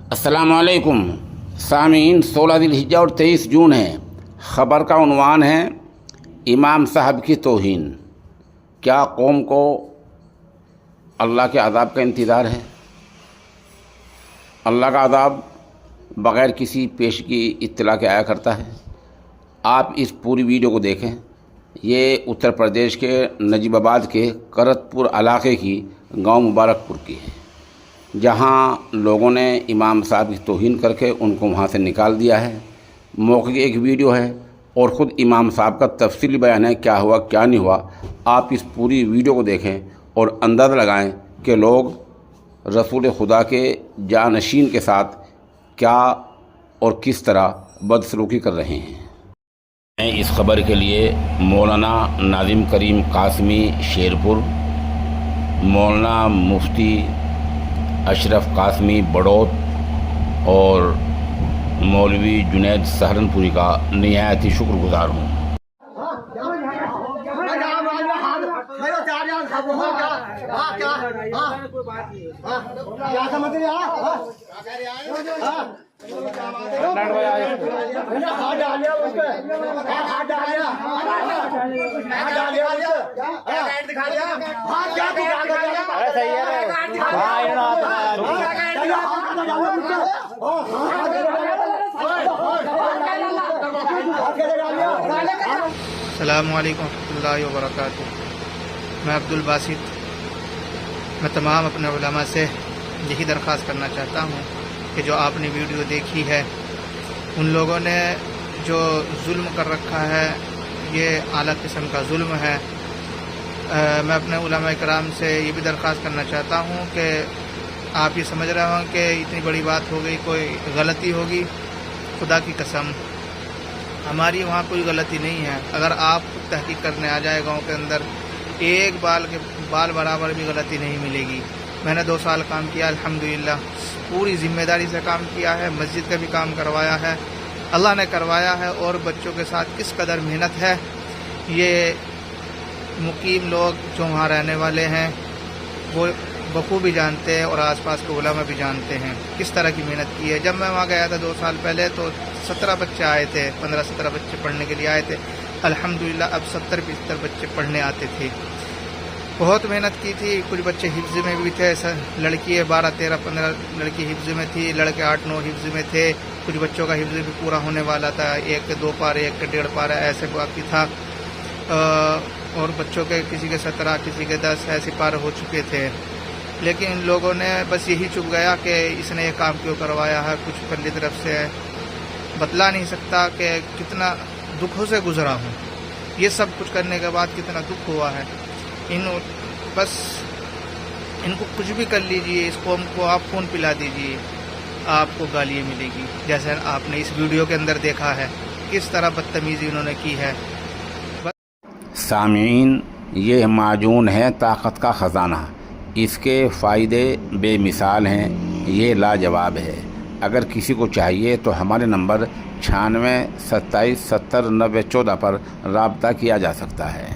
अस्सलामुअलैकुम सामीन। 16 ज़िलहिज्जा और 23 जून है। ख़बर का उन्वान है इमाम साहब की तौहीन। क्या कौम को अल्लाह के अज़ाब का इंतज़ार है? अल्लाह का अज़ाब बग़ैर किसी पेश की इत्तला के आया करता है। आप इस पूरी वीडियो को देखें। ये उत्तर प्रदेश के नजीबाबाद के करतपुर इलाके की गांव मुबारकपुर की है, जहां लोगों ने इमाम साहब की तौहीन करके उनको वहां से निकाल दिया है। मौके की एक वीडियो है और ख़ुद इमाम साहब का तफसीली बयान है, क्या हुआ क्या नहीं हुआ। आप इस पूरी वीडियो को देखें और अंदाज़ा लगाएं कि लोग रसूल खुदा के जानशीन के साथ क्या और किस तरह बदसलूकी कर रहे हैं। मैं इस खबर के लिए मौलाना नाज़िम करीम कासमी शेरपुर, मौलाना मुफ्ती अशरफ कासमी बड़ौत और मौलवी जुनैद सहारनपुरी का निहायत ही शुक्रगुजार हूँ। अस्सलामुअलैकुम वरहमतुल्लाहि वबरकातुहू। मैं अब्दुल बासित, मैं तमाम अपने उलमा से यही दरख्वास्त करना चाहता हूँ कि जो आपने वीडियो देखी है, उन लोगों ने जो जुल्म कर रखा है, ये आला किस्म का जुल्म है। मैं अपने उलमा इकराम से ये भी दरख्वास्त करना चाहता हूँ कि आप ये समझ रहे हों कि इतनी बड़ी बात हो गई, कोई गलती होगी। खुदा की कसम हमारी वहाँ कोई गलती नहीं है। अगर आप तहकीक करने आ जाए गांव के अंदर, एक बाल बराबर भी गलती नहीं मिलेगी। मैंने 2 साल काम किया, अल्हम्दुलिल्लाह पूरी ज़िम्मेदारी से काम किया है। मस्जिद का भी काम करवाया है, अल्लाह ने करवाया है। और बच्चों के साथ किस कदर मेहनत है, ये मुकीम लोग जो वहाँ रहने वाले हैं वो बखूबी जानते हैं और आसपास के उलमा भी जानते हैं किस तरह की मेहनत की है। जब मैं वहाँ गया था 2 साल पहले तो 17 बच्चे आए थे, 15-17 बच्चे पढ़ने के लिए आए थे। अल्हम्दुलिल्लाह अब 70-75 बच्चे पढ़ने आते थे। बहुत मेहनत की थी। कुछ बच्चे हिफ्ज़ में भी थे, लड़की 12, 13, 15 लड़की हिफ्ज़ में थी, लड़के 8, 9 हिफ्ज़ में थे। कुछ बच्चों का हिफ्ज़ भी पूरा होने वाला था, 1 के 2 पारे, 1 के 1.5 पारा ऐसे बाकी था। और बच्चों के किसी के 17, किसी के 10 ऐसे पार हो चुके थे। लेकिन इन लोगों ने बस यही चुप गया कि इसने ये काम क्यों करवाया है। कुछ पहली तरफ से बतला नहीं सकता कि कितना दुखों से गुजरा हूँ। ये सब कुछ करने के बाद कितना दुख हुआ है। बस इनको कुछ भी कर लीजिए, इस कौम को आप खून पिला दीजिए, आपको गालियाँ मिलेगी। जैसे आपने इस वीडियो के अंदर देखा है किस तरह बदतमीज़ी उन्होंने की है। सामीन, ये माजून है ताकत का ख़जाना। इसके फ़ायदे बेमिसाल हैं, ये लाजवाब है। अगर किसी को चाहिए तो हमारे नंबर 96 27 70 90 14 पर रब्ता किया जा सकता है।